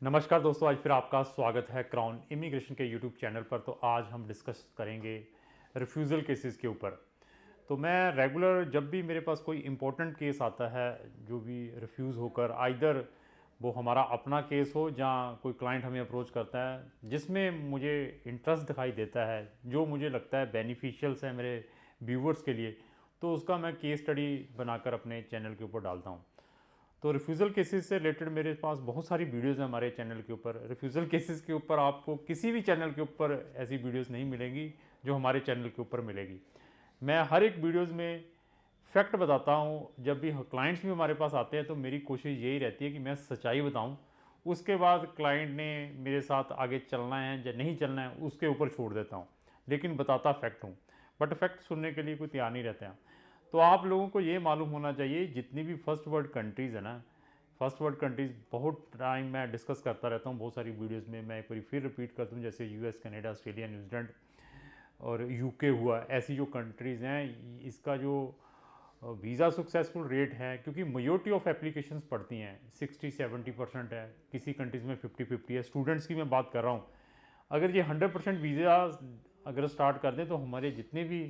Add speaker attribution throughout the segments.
Speaker 1: नमस्कार दोस्तों, आज फिर आपका स्वागत है क्राउन इमिग्रेशन के यूट्यूब चैनल पर। तो आज हम डिस्कस करेंगे रिफ्यूज़ल केसेस के ऊपर। तो मैं रेगुलर जब भी मेरे पास कोई इम्पोर्टेंट केस आता है जो भी रिफ्यूज़ होकर, आइदर वो हमारा अपना केस हो जहाँ कोई क्लाइंट हमें अप्रोच करता है जिसमें मुझे इंटरेस्ट दिखाई देता है, जो मुझे लगता है बेनिफिशियल्स है मेरे व्यूवर्स के लिए, तो उसका मैं केस स्टडी बनाकर अपने चैनल के ऊपर डालता हूँ। तो रिफ्यूज़ल केसेस से रिलेटेड मेरे पास बहुत सारी वीडियोज़ हैं हमारे चैनल के ऊपर। रिफ्यूज़ल केसेस के ऊपर आपको किसी भी चैनल के ऊपर ऐसी वीडियोज़ नहीं मिलेंगी जो हमारे चैनल के ऊपर मिलेगी। मैं हर एक वीडियोज़ में फैक्ट बताता हूँ। जब भी क्लाइंट्स भी हमारे पास आते हैं तो मेरी कोशिश यही रहती है कि मैं सच्चाई बताऊँ। उसके बाद क्लाइंट ने मेरे साथ आगे चलना है या नहीं चलना है उसके ऊपर छोड़ देता हूँ, लेकिन बताता फैक्ट हूँ। बट फैक्ट सुनने के लिए कोई तैयार नहीं रहते हैं। तो आप लोगों को ये मालूम होना चाहिए, जितनी भी फर्स्ट वर्ल्ड कंट्रीज़ है ना, फर्स्ट वर्ल्ड कंट्रीज़ बहुत टाइम मैं डिस्कस करता रहता हूँ बहुत सारी वीडियोस में। मैं एक बार फिर रिपीट करता हूँ, जैसे यूएस, कनाडा, ऑस्ट्रेलिया, न्यूजीलैंड और यूके हुआ, ऐसी जो कंट्रीज़ हैं, इसका जो वीज़ा सक्सेसफुल रेट है, क्योंकि मेजोरिटी ऑफ एप्लीकेशंस पड़ती हैं 60-70% है, किसी कंट्रीज़ में 50-50 है। स्टूडेंट्स की मैं बात कर रहा हूँ। अगर ये 100% वीज़ा अगर स्टार्ट कर दें तो हमारे जितने भी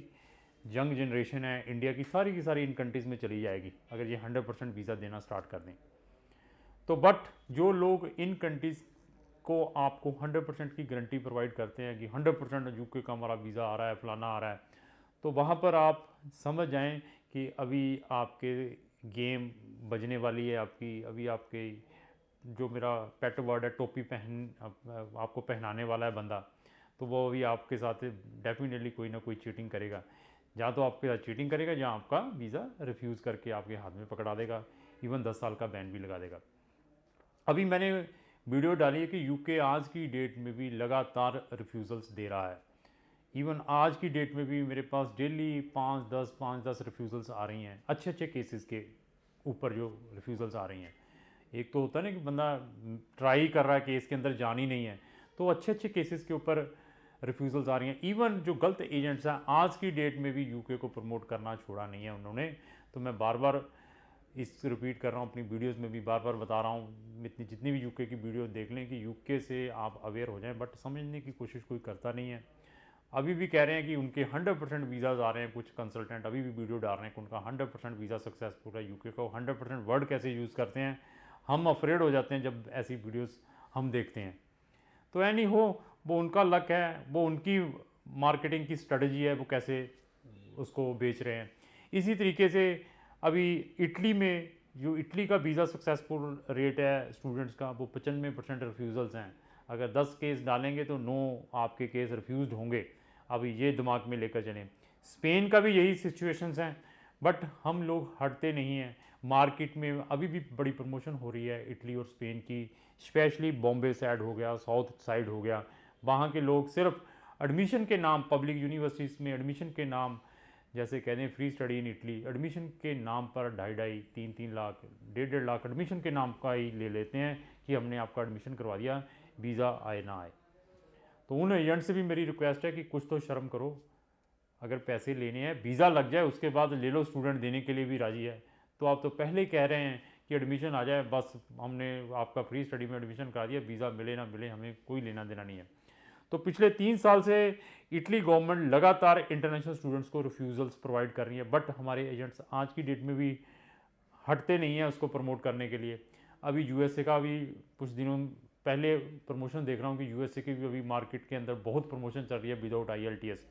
Speaker 1: यंग जनरेशन है इंडिया की सारी इन कंट्रीज़ में चली जाएगी, अगर ये 100% वीज़ा देना स्टार्ट कर दें तो। बट जो लोग इन कंट्रीज़ को आपको 100% की गारंटी प्रोवाइड करते हैं कि 100% यूके का हमारा वीज़ा आ रहा है, फलाना आ रहा है, तो वहाँ पर आप समझ जाएं कि अभी आपके गेम बजने वाली है। आपकी अभी आपके जो मेरा पेट वर्ड है, टोपी पहन आपको पहनाने वाला है बंदा, तो वो अभी आपके साथ डेफिनेटली कोई ना कोई चीटिंग करेगा। जहाँ तो आपके साथ चीटिंग करेगा, जहाँ आपका वीज़ा रिफ्यूज़ करके आपके हाथ में पकड़ा देगा, इवन 10 साल का बैन भी लगा देगा। अभी मैंने वीडियो डाली है कि यूके आज की डेट में भी लगातार रिफ्यूज़ल्स दे रहा है। इवन आज की डेट में भी मेरे पास डेली 5-10 रिफ्यूज़ल्स आ रही हैं, अच्छे अच्छे केसेस के ऊपर जो रिफ्यूज़ल्स आ रही हैं। एक तो होता है ना कि बंदा ट्राई कर रहा है, केस के अंदर जान ही नहीं है, तो अच्छे अच्छे केसेस के ऊपर रिफ्यूज़ल्स आ रही हैं। इवन जो गलत एजेंट्स हैं, आज की डेट में भी यूके को प्रमोट करना छोड़ा नहीं है उन्होंने। तो मैं बार बार इस रिपीट कर रहा हूँ, अपनी वीडियोस में भी बार बार बता रहा हूँ, इतनी जितनी भी यूके की वीडियो देख लें कि यूके से आप अवेयर हो जाएं। बट समझने की कोशिश कोई करता नहीं है। अभी भी कह रहे हैं कि उनके 100% वीज़ाज आ रहे हैं। कुछ कंसल्टेंट अभी भी वीडियो डाल रहे हैं कि उनका 100% वीज़ा सक्सेसफुल है। यूके को 100% वर्ड कैसे यूज़ करते हैं, हम अफ्रेड हो जाते हैं जब ऐसी वीडियोस हम देखते हैं। तो एनी हो, वो उनका लक है, वो उनकी मार्केटिंग की स्ट्रेटजी है, वो कैसे उसको बेच रहे हैं। इसी तरीके से अभी इटली में जो इटली का वीज़ा सक्सेसफुल रेट है स्टूडेंट्स का, वो 95% रिफ्यूज़ल्स हैं। अगर 10 केस डालेंगे तो 9 आपके केस रिफ्यूज़ होंगे। अभी ये दिमाग में लेकर चलें। स्पेन का भी यही सिचुएशंस हैं, बट हम लोग हटते नहीं हैं। मार्केट में अभी भी बड़ी प्रमोशन हो रही है इटली और स्पेन की, स्पेशली बॉम्बे साइड हो गया, साउथ साइड हो गया। वहाँ के लोग सिर्फ एडमिशन के नाम, पब्लिक यूनिवर्सिटीज़ में एडमिशन के नाम, जैसे कहते हैं free study in Italy, admission के नाम पर 2.5-3 लाख 1.5 लाख एडमिशन के नाम का ही ले लेते हैं कि हमने आपका एडमिशन करवा दिया, वीज़ा आए ना आए। तो उन एजेंट से भी मेरी रिक्वेस्ट है कि कुछ तो शर्म करो। अगर पैसे लेने हैं, वीज़ा लग जाए उसके बाद ले लो, स्टूडेंट देने के लिए भी राजी है। तो आप तो पहले ही कह रहे हैं कि एडमिशन आ जाए, बस हमने आपका फ्री स्टडी में एडमिशन करा दिया, वीज़ा मिले ना मिले हमें कोई लेना देना नहीं है। तो पिछले 3 साल से इटली गवर्नमेंट लगातार इंटरनेशनल स्टूडेंट्स को रिफ्यूज़ल्स प्रोवाइड कर रही है, बट हमारे एजेंट्स आज की डेट में भी हटते नहीं हैं उसको प्रमोट करने के लिए। अभी यूएसए का भी कुछ दिनों पहले प्रमोशन देख रहा हूँ कि यूएसए की भी अभी मार्केट के अंदर बहुत प्रमोशन चल रही है विदाउट आईएलटीएस।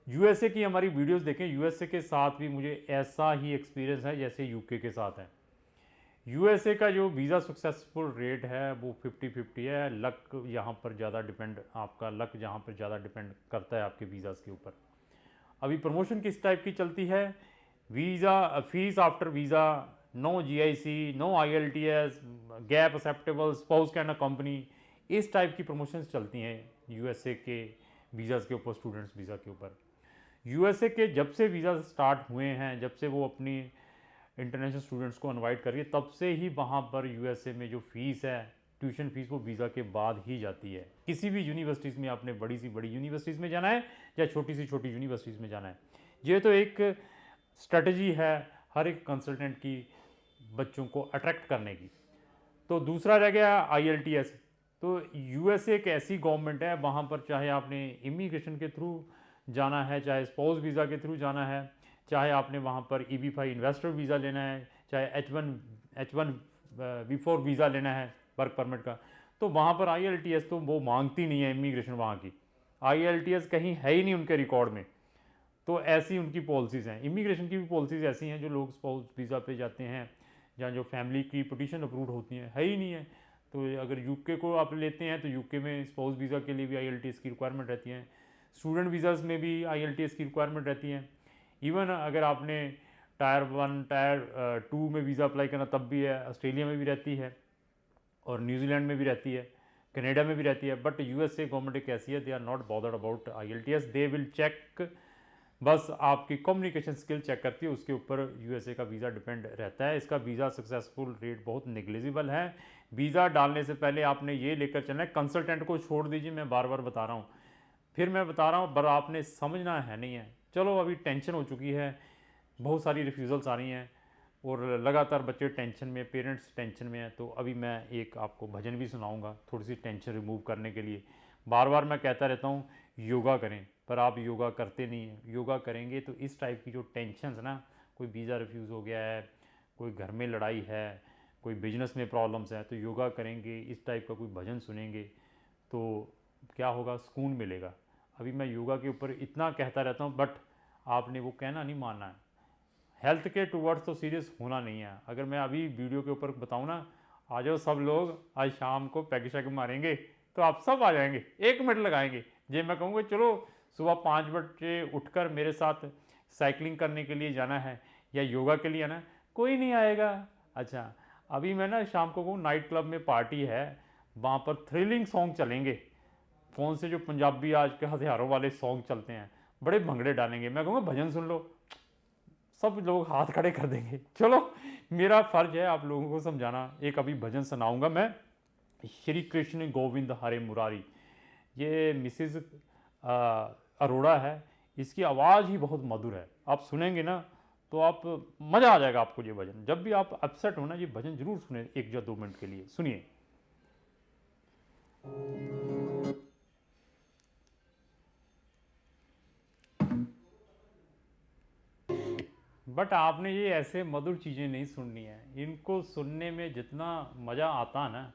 Speaker 1: यूएसए की हमारी वीडियोस देखें, यूएसए के साथ भी मुझे ऐसा ही एक्सपीरियंस है जैसे यूके के साथ है। यूएसए का जो वीज़ा सक्सेसफुल रेट है वो 50-50 है। लक यहाँ पर ज़्यादा डिपेंड, आपका लक जहाँ पर ज़्यादा डिपेंड करता है आपके वीज़ाज़ के ऊपर। अभी प्रमोशन किस टाइप की चलती है, visa fees after visa, no GIC, no IELTS, gap acceptable, spouse can a company, इस टाइप की प्रमोशंस चलती हैं यूएसए के वीज़ाज़ के ऊपर, स्टूडेंट्स वीज़ा के ऊपर। यूएसए के जब से वीज़ा स्टार्ट हुए हैं, जब से वो अपनी इंटरनेशनल स्टूडेंट्स को इनवाइट करिए, तब से ही वहाँ पर यूएसए में जो फ़ीस है, ट्यूशन फ़ीस, वो वीज़ा के बाद ही जाती है। किसी भी यूनिवर्सिटीज़ में आपने बड़ी सी बड़ी यूनिवर्सिटीज़ में जाना है या छोटी सी छोटी यूनिवर्सिटीज़ में जाना है, ये तो एक स्ट्रेटजी है हर एक कंसल्टेंट की बच्चों को अट्रैक्ट करने की। तो दूसरा रह गया IELTS। तो USA एक ऐसी गवर्नमेंट है, वहाँ पर चाहे आपने इमिग्रेशन के थ्रू जाना है, चाहे स्पाउस वीज़ा के थ्रू जाना है, चाहे आपने वहाँ पर EB-5 इन्वेस्टर वीज़ा लेना है, चाहे H1B4 वीज़ा लेना है वर्क परमिट का, तो वहाँ पर IELTS तो वो मांगती नहीं है इमिग्रेशन वहाँ की। IELTS कहीं है ही नहीं उनके रिकॉर्ड में। तो ऐसी उनकी पॉलिसीज़ हैं। इमिग्रेशन की भी पॉलिसीज़ ऐसी हैं, जो लोग स्पाउस वीज़ा पे जाते हैं या जो फैमिली की पिटीशन अप्रूव होती हैं, है ही नहीं है। तो अगर यूके को आप लेते हैं तो यूके में स्पाउस वीज़ा के लिए भी IELTS की रिक्वायरमेंट रहती है। स्टूडेंट वीज़ाज़ में भी IELTS की रिक्वायरमेंट रहती है। इवन अगर आपने टायर 1 टायर 2 में वीज़ा अप्लाई करना तब भी है, ऑस्ट्रेलिया में भी रहती है और न्यूजीलैंड में भी रहती है, कनाडा में भी रहती है। बट USA गवर्नमेंट एक ऐसी है, they are not bothered about IELTS, they will check, बस आपकी कम्युनिकेशन स्किल चेक करती है, उसके ऊपर USA का वीज़ा डिपेंड रहता है। इसका वीज़ा सक्सेसफुल रेट बहुत नेग्लिजिबल है। वीज़ा डालने से पहले आपने ये लेकर चलना है, कंसल्टेंट को छोड़ दीजिए, मैं बार बार बता रहा हूँ, फिर मैं बता रहा हूँ, पर आपने समझना है नहीं है। चलो अभी टेंशन हो चुकी है, बहुत सारी रिफ्यूज़ल्स आ रही हैं और लगातार बच्चे टेंशन में, पेरेंट्स टेंशन में हैं। तो अभी मैं एक आपको भजन भी सुनाऊंगा थोड़ी सी टेंशन रिमूव करने के लिए। बार बार मैं कहता रहता हूँ योगा करें, पर आप योगा करते नहीं हैं। योगा करेंगे तो इस टाइप की जो टेंशन है ना, कोई वीज़ा रिफ्यूज़ हो गया है, कोई घर में लड़ाई है, कोई बिजनेस में प्रॉब्लम्स है, तो योगा करेंगे, इस टाइप का कोई भजन सुनेंगे तो क्या होगा, सुकून मिलेगा। अभी मैं योगा के ऊपर इतना कहता रहता हूँ, बट आपने वो कहना नहीं मानना है। हेल्थ के टूवर्ड्स तो सीरियस होना नहीं है। अगर मैं अभी वीडियो के ऊपर बताऊँ ना, आ जाओ सब लोग, आज शाम को पैग शैग मारेंगे, तो आप सब आ जाएंगे, 1 मिनट लगाएंगे। जे मैं कहूँगा चलो सुबह 5 बजे उठकर मेरे साथ साइकिलिंग करने के लिए जाना है या योगा के लिए आना, कोई नहीं आएगा। अच्छा, अभी मैं ना शाम को कहूँ नाइट क्लब में पार्टी है, वहाँ पर थ्रिलिंग सॉन्ग चलेंगे, कौन से जो पंजाबी आज के हथियारों वाले सॉन्ग चलते हैं, बड़े भंगड़े डालेंगे। मैं कहूँगा भजन सुन लो, सब लोग हाथ खड़े कर देंगे। चलो मेरा फ़र्ज है आप लोगों को समझाना। एक अभी भजन सुनाऊंगा मैं, श्री कृष्ण गोविंद हरे मुरारी। ये मिसिज़ अरोड़ा है, इसकी आवाज़ ही बहुत मधुर है। आप सुनेंगे ना तो आप मज़ा आ जाएगा आपको। ये भजन जब भी आप अपसेट हो ना, ये भजन जरूर सुने 1 या 2 मिनट के लिए, सुनिए। बट आपने ये ऐसे मधुर चीज़ें नहीं सुननी है। इनको सुनने में जितना मज़ा आता है ना,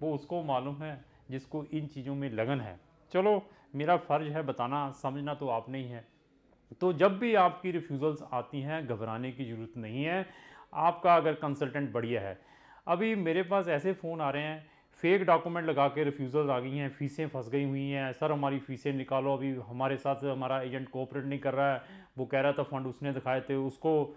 Speaker 1: वो उसको मालूम है जिसको इन चीज़ों में लगन है। चलो मेरा फ़र्ज है बताना, समझना तो आपने ही है। तो जब भी आपकी रिफ्यूज़ल्स आती हैं, घबराने की ज़रूरत नहीं है। आपका अगर कंसल्टेंट बढ़िया है, अभी मेरे पास ऐसे फ़ोन आ रहे हैं, फेक डॉक्यूमेंट लगा के रिफ्यूज़ल्स आ गई हैं, फ़ीसें फंस गई हुई हैं, सर हमारी फ़ीसें निकालो, अभी हमारे साथ हमारा एजेंट कोऑपरेट नहीं कर रहा है, वो कह रहा था फ़ंड उसने दिखाए थे, उसको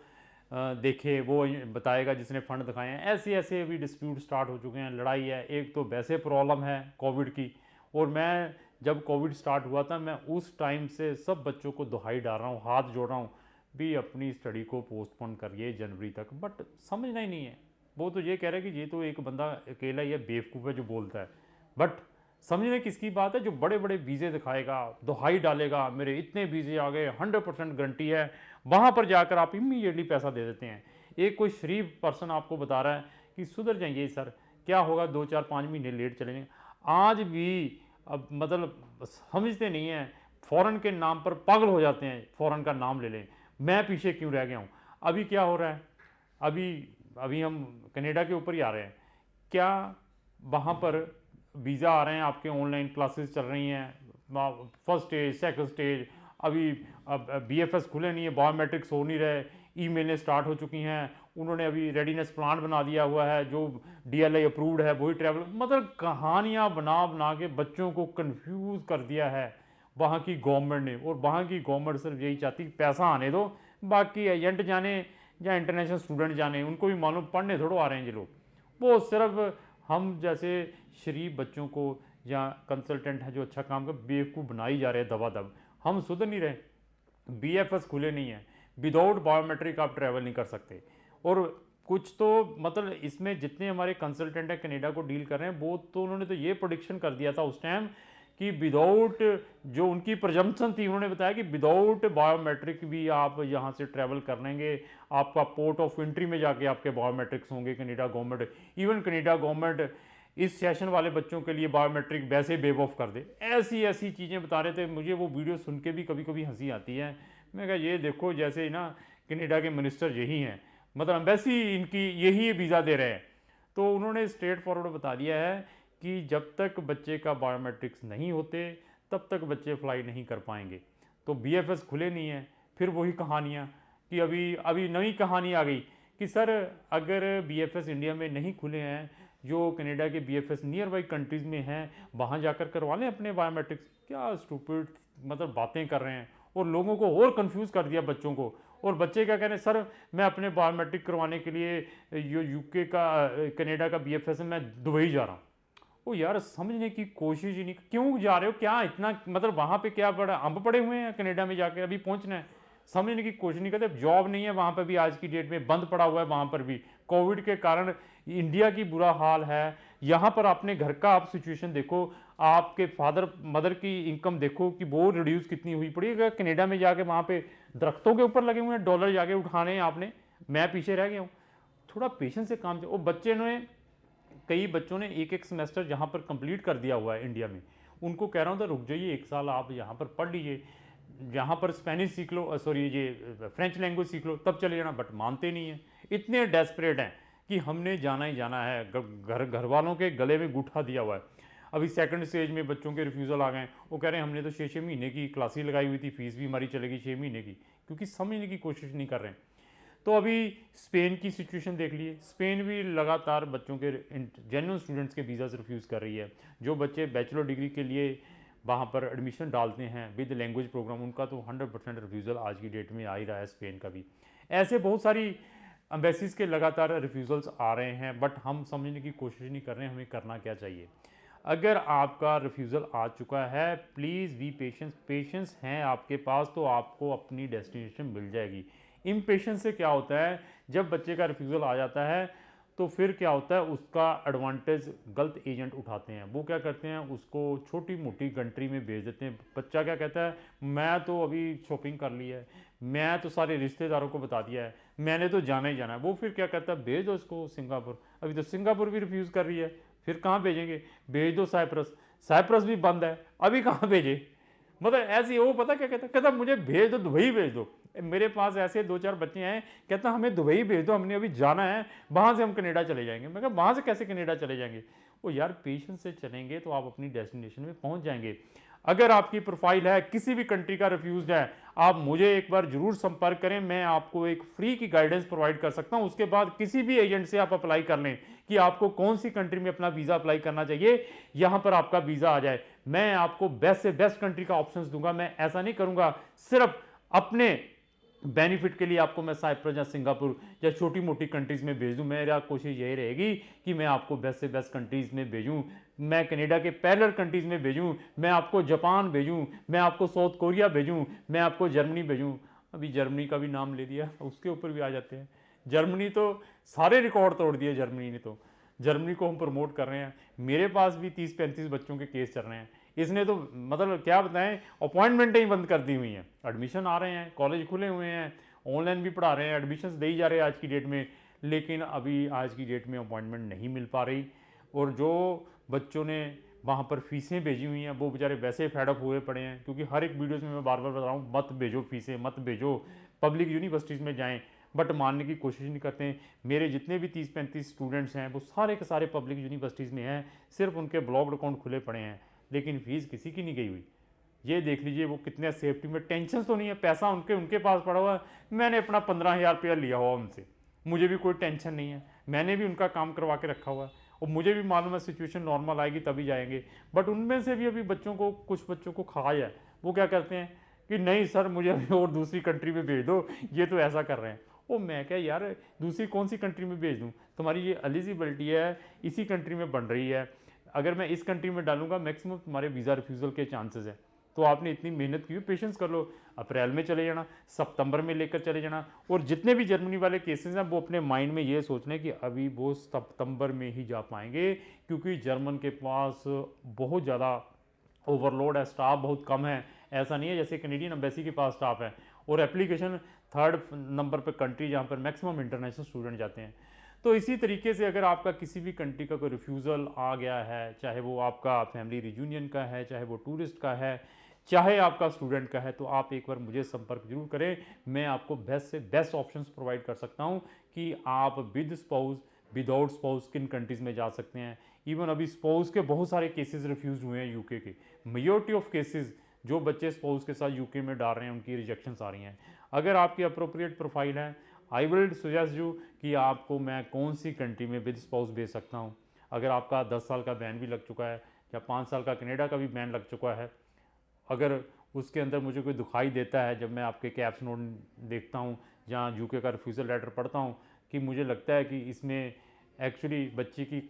Speaker 1: देखे, वो बताएगा जिसने फ़ंड दिखाए हैं। ऐसे ऐसे अभी डिस्प्यूट स्टार्ट हो चुके हैं, लड़ाई है। एक तो वैसे प्रॉब्लम है कोविड की, और मैं जब कोविड स्टार्ट हुआ था, मैं उस टाइम से सब बच्चों को दुहाई डाल रहा हूँ, हाथ जोड़ रहा हूँ भी अपनी स्टडी को पोस्टपोन करिए जनवरी तक। बट समझना ही नहीं है। वो तो ये कह रहा है कि ये तो एक बंदा अकेला ही है, बेवकूफ़ है जो बोलता है। बट समझने किसकी बात है, जो बड़े बड़े वीज़े दिखाएगा, दुहाई डालेगा, मेरे इतने वीज़े आ गए, 100% गारंटी है, वहाँ पर जाकर आप इमीडिएटली पैसा दे देते हैं। एक कोई शरीफ पर्सन आपको बता रहा है कि सुधर जाएंगे सर, क्या होगा 2 4 5 महीने लेट चलेंगे। आज भी अब मतलब समझते नहीं हैं, फ़ॉरेन के नाम पर पागल हो जाते हैं, फ़ॉरेन का नाम ले लें। मैं पीछे क्यों रह गया हूँ। अभी क्या हो रहा है, अभी अभी हम कनाडा के ऊपर ही आ रहे हैं। क्या वहाँ पर वीज़ा आ रहे हैं, आपके ऑनलाइन क्लासेस चल रही हैं, फर्स्ट स्टेज सेकंड स्टेज, अभी अब BFS खुले नहीं है, बायोमेट्रिक्स हो नहीं रहे, ईमेलें स्टार्ट हो चुकी हैं, उन्होंने अभी रेडीनेस प्लान बना दिया हुआ है, जो DLI अप्रूव्ड है वही ट्रैवल, मतलब कहानियाँ बना बना के बच्चों को कंफ्यूज कर दिया है वहाँ की गवर्नमेंट ने। और वहाँ की गवर्नमेंट सिर्फ यही चाहती है पैसा आने दो, बाकी एजेंट जाने या इंटरनेशनल स्टूडेंट जाने, उनको भी मालूम पढ़ने थोड़ो आ रहे हैं ये लोग। वो सिर्फ हम जैसे शरीफ बच्चों को या कंसल्टेंट हैं जो अच्छा काम कर, बेवकूफ़ बनाई जा रहे हैं दबा दब। हम सुधर नहीं रहे। BFS खुले नहीं हैं, विदाउट बायोमेट्रिक आप ट्रैवल नहीं कर सकते। और कुछ तो मतलब इसमें जितने हमारे कंसल्टेंट हैं कनाडा को डील कर रहे हैं, वो तो उन्होंने तो ये प्रोडिक्शन कर दिया था उस टाइम कि विदाउट, जो उनकी प्रजम्पशन थी, उन्होंने बताया कि विदाउट बायोमेट्रिक भी आप यहाँ से ट्रैवल कर लेंगे, आपका पोर्ट ऑफ एंट्री में जाके आपके बायोमेट्रिक्स होंगे। Canada government, even Canada government इस सेशन वाले बच्चों के लिए बायोमेट्रिक वैसे वेव ऑफ कर दे। ऐसी ऐसी चीज़ें बता रहे थे। मुझे वो वीडियो सुन के भी कभी कभी हंसी आती है। मैं कहा ये देखो, जैसे ना कनाडा के मिनिस्टर यही हैं, मतलब एम्बेसी इनकी यही वीज़ा दे रहे हैं। तो उन्होंने स्ट्रेट फॉरवर्ड बता दिया है कि जब तक बच्चे का बायोमेट्रिक्स नहीं होते तब तक बच्चे फ्लाई नहीं कर पाएंगे। तो बीएफएस खुले नहीं है। फिर वही कहानियाँ कि अभी अभी नई कहानी आ गई कि सर अगर बीएफएस इंडिया में नहीं खुले हैं, जो कनाडा के बीएफएस नियर बाई कंट्रीज़ में हैं, वहाँ जाकर करवा लें अपने बायोमेट्रिक्स। क्या स्टूपिड मतलब बातें कर रहे हैं, और लोगों को और कंफ्यूज कर दिया बच्चों को। और बच्चे क्या कह रहे हैं, सर मैं अपने बायोमेट्रिक करवाने के लिए जो यूके का कनाडा का बीएफएस है, मैं दुबई जा रहा हूँ। ओ यार, समझने की कोशिश ही नहीं, क्यों जा रहे हो, क्या इतना मतलब वहाँ पे क्या बड़ा अम्ब पड़े हुए हैं कनाडा में जाके, अभी पहुँचना है। समझने की कोशिश नहीं करते। जॉब नहीं है वहाँ पर भी, आज की डेट में बंद पड़ा हुआ है वहाँ पर भी। कोविड के कारण इंडिया की बुरा हाल है। यहाँ पर अपने घर का आप सिचुएशन देखो, आपके फादर मदर की इनकम देखो कि वो रिड्यूस कितनी हुई पड़ी है। कनाडा में जाके वहाँ पे दरख्तों के ऊपर लगे हुए हैं, डॉलर जाके उठाने हैं आपने, मैं पीछे रह गया हूँ। थोड़ा पेशेंस से काम। वो बच्चे ने, कई बच्चों ने एक एक सेमेस्टर जहाँ पर कंप्लीट कर दिया हुआ है इंडिया में, उनको कह रहा हूँ तो रुक जाइए, एक साल आप यहाँ पर पढ़ लीजिए, यहाँ पर स्पेनिश सीख लो, सॉरी ये फ्रेंच लैंग्वेज सीख लो, तब चले जाना। बट मानते नहीं हैं, इतने डेस्परेट हैं कि हमने जाना ही जाना है। घर वालों के गले में गूठा दिया हुआ है। अभी सेकंड स्टेज में बच्चों के रिफ्यूज़ल आ गए। वो कह रहे हैं हमने तो 6-6 महीने की क्लासेस लगाई हुई थी, फीस भी हमारी चलेगी 6 महीने की, क्योंकि समझने की कोशिश नहीं कर रहे हैं। तो अभी स्पेन की सिचुएशन देख लिए। स्पेन भी लगातार बच्चों के जेन्युइन स्टूडेंट्स के वीज़ा रिफ्यूज़ कर रही है। जो बच्चे बैचलर डिग्री के लिए वहाँ पर एडमिशन डालते हैं विद लैंग्वेज प्रोग्राम, उनका तो 100% रिफ्यूज़ल आज की डेट में आ ही रहा है। स्पेन का भी ऐसे बहुत सारी एम्बेसीज के लगातार रिफ्यूज़ल्स आ रहे हैं, बट हम समझने की कोशिश नहीं कर रहे हैं हमें करना क्या चाहिए। अगर आपका रिफ्यूज़ल आ चुका है, प्लीज़ बी पेशेंस हैं आपके पास तो आपको अपनी डेस्टिनेशन मिल जाएगी। इम्पेशेंस से क्या होता है, जब बच्चे का रिफ्यूज़ल आ जाता है तो फिर क्या होता है, उसका एडवांटेज गलत एजेंट उठाते हैं। वो क्या करते हैं, उसको छोटी मोटी कंट्री में भेज देते हैं। बच्चा क्या कहता है, मैं तो अभी शॉपिंग कर ली है, मैं तो सारे रिश्तेदारों को बता दिया है, मैंने तो जाना ही जाना है। वो फिर क्या कहता है, भेज दो इसको सिंगापुर। अभी तो सिंगापुर भी रिफ्यूज़ कर रही है, फिर कहाँ भेजेंगे, भेज दो साइप्रस। साइप्रस भी बंद है, अभी कहाँ भेजे। मतलब ऐसी, वो पता क्या कहता मुझे भेज दो, दुबई भेज दो। मेरे पास ऐसे 2-4 बच्चे हैं, कहता हमें दुबई भेज दो, हमने अभी जाना है, वहाँ से हम कनाडा चले जाएंगे। मैं कहा वहाँ से कैसे कनाडा चले जाएंगे। वो यार पेशेंस से चलेंगे तो आप अपनी डेस्टिनेशन में पहुँच जाएंगे। अगर आपकी प्रोफाइल है, किसी भी कंट्री का रिफ्यूज़ है, आप मुझे एक बार जरूर संपर्क करें। मैं आपको एक फ्री की गाइडेंस प्रोवाइड कर सकता हूं। उसके बाद किसी भी एजेंट से आप अप्लाई कर लें कि आपको कौन सी कंट्री में अपना वीज़ा अप्लाई करना चाहिए, यहां पर आपका वीज़ा आ जाए। मैं आपको बेस्ट से बेस्ट कंट्री का ऑप्शंस दूंगा। मैं ऐसा नहीं करूंगा सिर्फ अपने बेनिफिट के लिए आपको मैं साइप्रस या सिंगापुर या छोटी मोटी कंट्रीज़ में भेज दूँ। मेरा कोशिश यही रहेगी कि मैं आपको बेस्ट से बेस्ट कंट्रीज़ में भेजूँ, मैं कनाडा के पैरेलल कंट्रीज़ में भेजूँ, मैं आपको जापान भेजूँ, मैं आपको साउथ कोरिया भेजूँ, मैं आपको जर्मनी भेजूँ। अभी जर्मनी का भी नाम ले दिया, उसके ऊपर भी आ जाते हैं। जर्मनी तो सारे रिकॉर्ड तोड़ दिए जर्मनी ने। तो जर्मनी को हम प्रमोट कर रहे हैं। मेरे पास भी 30-35 बच्चों के केस चल रहे हैं। इसने तो मतलब क्या बताएं, अपॉइंटमेंटें ही बंद कर दी हुई हैं। एडमिशन आ रहे हैं, कॉलेज खुले हुए हैं, ऑनलाइन भी पढ़ा रहे हैं, एडमिशन्स दे ही जा रहे हैं आज की डेट में, लेकिन अभी आज की डेट में अपॉइंटमेंट नहीं मिल पा रही। और जो बच्चों ने वहाँ पर फीसें भेजी हुई हैं, वो बेचारे वैसे फेडअप हुए पड़े हैं। क्योंकि हर एक वीडियोज़ में मैं बार बार बता रहा हूँ, मत भेजो फीसें, मत भेजो, पब्लिक यूनिवर्सिटीज़ में जाएँ। बट मानने की कोशिश नहीं करते हैं। मेरे जितने भी 30-35 स्टूडेंट्स हैं वो सारे के सारे पब्लिक यूनिवर्सिटीज़ में हैं, सिर्फ उनके ब्लॉक्ड अकाउंट खुले पड़े हैं, लेकिन फ़ीस किसी की नहीं गई हुई। ये देख लीजिए वो कितने सेफ्टी में, टेंशन तो नहीं है, पैसा उनके पास पड़ा हुआ है। मैंने अपना 15,000 रुपया लिया हुआ उनसे, मुझे भी कोई टेंशन नहीं है, मैंने भी उनका काम करवा के रखा हुआ है। और मुझे भी मालूम है सिचुएशन नॉर्मल आएगी तभी जाएंगे। बट उनमें से भी अभी बच्चों को, कुछ बच्चों को खाया है। वो क्या करते हैं कि नहीं सर मुझे अभी और दूसरी कंट्री में भेज दो, ये तो ऐसा कर रहे हैं। ओ मैं क्या यार, दूसरी कौन सी कंट्री में भेज दूँ, तुम्हारी ये एलिजिबिलिटी है इसी कंट्री में बन रही है, अगर मैं इस कंट्री में डालूंगा मैक्सिमम तुम्हारे वीज़ा रिफ्यूज़ल के चांसेस है। तो आपने इतनी मेहनत की, पेशेंस कर लो, अप्रैल में चले जाना, सितंबर में लेकर चले जाना। और जितने भी जर्मनी वाले केसेस हैं वो अपने माइंड में ये सोच लें कि अभी वो सितंबर में ही जा पाएंगे, क्योंकि जर्मन के पास बहुत ज़्यादा ओवरलोड है, स्टाफ बहुत कम है, ऐसा नहीं है जैसे कैनेडियन एम्बेसी के पास स्टाफ है, और एप्लीकेशन थर्ड नंबर पे कंट्री जहाँ पर मैक्सिमम इंटरनेशनल स्टूडेंट जाते हैं। तो इसी तरीके से अगर आपका किसी भी कंट्री का कोई रिफ्यूज़ल आ गया है, चाहे वो आपका फैमिली रियूनियन का है, चाहे वो टूरिस्ट का है, चाहे आपका स्टूडेंट का है, तो आप एक बार मुझे संपर्क जरूर करें। मैं आपको बेस्ट से बेस्ट ऑप्शंस प्रोवाइड कर सकता हूं कि आप विद स्पाउस, विदाउट स्पाउस किन कंट्रीज़ में जा सकते हैं। इवन अभी स्पाउस के बहुत सारे केसेस रिफ्यूज़ हुए हैं यूके के। मेजॉरिटी ऑफ केसेस जो बच्चे स्पाउस के साथ यूके में डाल रहे हैं उनकी रिजेक्शंस आ रही हैं। अगर आपकी अप्रोप्रिएट प्रोफाइल है, आई विल सजेस्ट यू कि आपको मैं कौन सी कंट्री में विद स्पाउस भेज सकता हूँ। अगर आपका 10 साल का बैन भी लग चुका है या 5 साल का कनाडा का भी बैन लग चुका है, अगर उसके अंदर मुझे कोई दुखाई देता है जब मैं आपके कैप्स नोट देखता हूँ जहाँ यूके का रिफ्यूज़ल लेटर पढ़ता हूँ कि मुझे लगता है कि इसमें एक्चुअली बच्चे की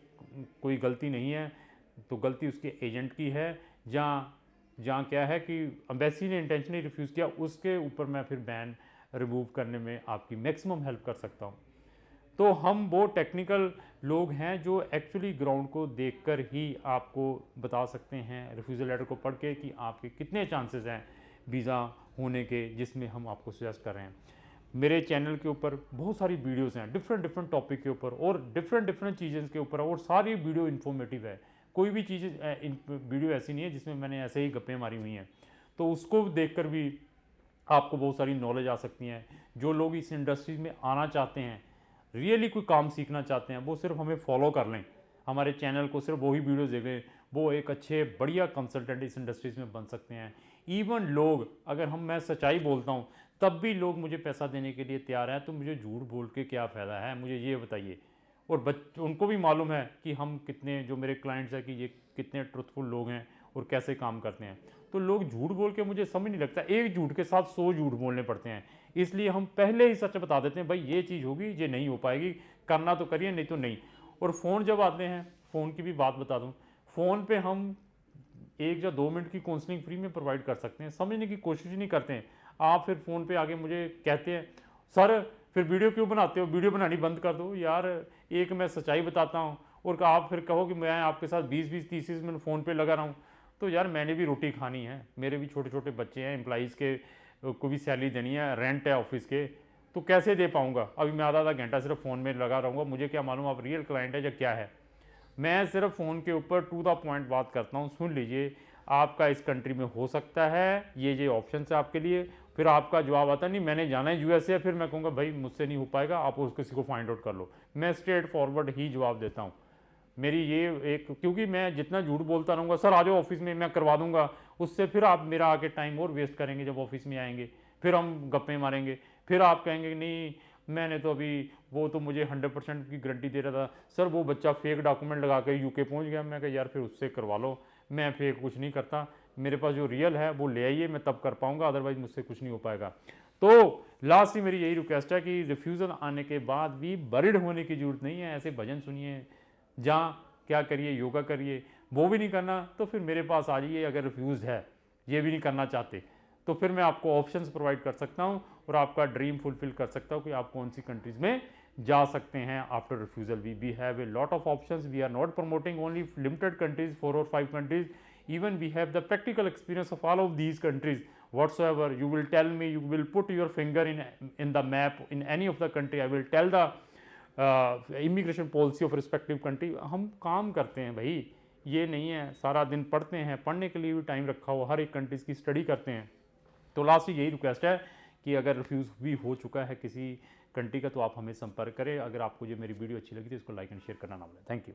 Speaker 1: कोई गलती नहीं है, तो गलती उसके एजेंट की है, जहाँ जहाँ क्या है कि एम्बेसी ने इंटेंशनली रिफ्यूज़ किया, उसके ऊपर मैं फिर बैन रिमूव करने में आपकी मैक्सिमम हेल्प कर सकता हूँ। तो हम वो टेक्निकल लोग हैं जो एक्चुअली ग्राउंड को देखकर ही आपको बता सकते हैं रिफ्यूज़ल लेटर को पढ़ के कि आपके कितने चांसेस हैं वीज़ा होने के, जिसमें हम आपको सजेस्ट कर रहे हैं। मेरे चैनल के ऊपर बहुत सारी वीडियोस हैं डिफरेंट टॉपिक के ऊपर और डिफरेंट चीज़ों के ऊपर, और सारी वीडियो इन्फॉर्मेटिव है। कोई भी चीज़ वीडियो ऐसी नहीं है जिसमें मैंने ऐसे ही गप्पे मारी हुई हैं, तो उसको देखकर भी आपको बहुत सारी नॉलेज आ सकती हैं। जो लोग इस इंडस्ट्री में आना चाहते हैं, रियली कोई काम सीखना चाहते हैं, वो सिर्फ हमें फॉलो कर लें, हमारे चैनल को सिर्फ वही वीडियोस देख लें, वो एक अच्छे बढ़िया कंसल्टेंट इस इंडस्ट्रीज़ में बन सकते हैं। इवन लोग, अगर मैं सच्चाई बोलता हूँ तब भी लोग मुझे पैसा देने के लिए तैयार हैं, तो मुझे झूठ बोल के क्या फ़ायदा है, मुझे ये बताइए। और उनको भी मालूम है कि हम कितने, जो मेरे क्लाइंट्स हैं, कि ये कितने ट्रुथफुल लोग हैं और कैसे काम करते हैं। तो लोग झूठ बोल के, मुझे समझ नहीं लगता, एक झूठ के साथ 100 झूठ बोलने पड़ते हैं। इसलिए हम पहले ही सच बता देते हैं, भाई ये चीज़ होगी, ये नहीं हो पाएगी, करना तो करिए नहीं तो नहीं। और फ़ोन जब आते हैं, फ़ोन की भी बात बता दूँ, फ़ोन पे हम 1 या 2 मिनट की काउंसलिंग फ्री में प्रोवाइड कर सकते हैं, समझने की कोशिश नहीं करते हैं। आप फिर फ़ोन पे आके मुझे कहते हैं, सर फिर वीडियो क्यों बनाते हो, वीडियो बनानी बंद कर दो। यार एक मैं सच्चाई बताता हूँ और आप फिर कहो कि मैं आपके साथ 20-20, 30-30 मिनट फ़ोन पे लगा रहा हूँ। तो यार मैंने भी रोटी खानी है, मेरे भी छोटे छोटे बच्चे हैं, एम्प्लॉइज़ के को भी सैलरी देनी है, रेंट है ऑफिस के, तो कैसे दे पाऊँगा। अभी मैं आधा घंटा सिर्फ फ़ोन में लगा रहूँगा, मुझे क्या मालूम आप रियल क्लाइंट है या क्या है। मैं सिर्फ फ़ोन के ऊपर टू द पॉइंट बात करता हूँ। सुन लीजिए, आपका इस कंट्री में हो सकता है, ये ऑप्शन है आपके लिए। फिर आपका जवाब आता नहीं मैंने जाना है यूएसए, फिर मैं कहूँगा भाई मुझसे नहीं हो पाएगा, आप उस किसी को फाइंड आउट कर लो। मैं स्ट्रेट फॉरवर्ड ही जवाब देता हूँ। मेरी ये एक, क्योंकि मैं जितना झूठ बोलता रहूँगा, सर आ जाओ ऑफिस में मैं करवा दूंगा, उससे फिर आप मेरा आके टाइम और वेस्ट करेंगे। जब ऑफिस में आएंगे फिर हम गप्पे मारेंगे, फिर आप कहेंगे नहीं मैंने तो अभी, वो तो मुझे 100% की गारंटी दे रहा था, सर वो बच्चा फेक डॉक्यूमेंट लगा कर यूके पहुंच गया। मैं कहा यार फिर उससे करवा लो, मैं फेक कुछ नहीं करता, मेरे पास जो रियल है वो ले आइए, मैं तब कर पाऊंगा, अदरवाइज मुझसे कुछ नहीं हो पाएगा। तो लास्ट ही मेरी यही रिक्वेस्ट है कि रिफ्यूज़ल आने के बाद भी बरिड होने की जरूरत नहीं है। ऐसे भजन सुनिए, जहाँ क्या करिए, योगा करिए, वो भी नहीं करना तो फिर मेरे पास आ जाइए। अगर रिफ्यूज़ है, ये भी नहीं करना चाहते, तो फिर मैं आपको ऑप्शंस प्रोवाइड कर सकता हूँ और आपका ड्रीम फुलफिल कर सकता हूँ कि आप कौन सी कंट्रीज़ में जा सकते हैं after refusal. We have a lot of options, we are not promoting only limited countries, 4 or 5 countries, even we have the practical experience of all of these countries whatsoever. You will tell me, you will put your finger in the map in any of the country, I will tell the immigration policy of respective country. हम काम करते हैं भाई, ये नहीं है सारा दिन पढ़ते हैं, पढ़ने के लिए भी टाइम रखा हो, हर एक कंट्रीज़ की स्टडी करते हैं। तो लास्ट यही रिक्वेस्ट है कि अगर रिफ्यूज़ भी हो चुका है किसी कंट्री का, तो आप हमें संपर्क करें। अगर आपको ये मेरी वीडियो अच्छी लगी तो इसको लाइक एंड शेयर करना ना भूलें। Thank you.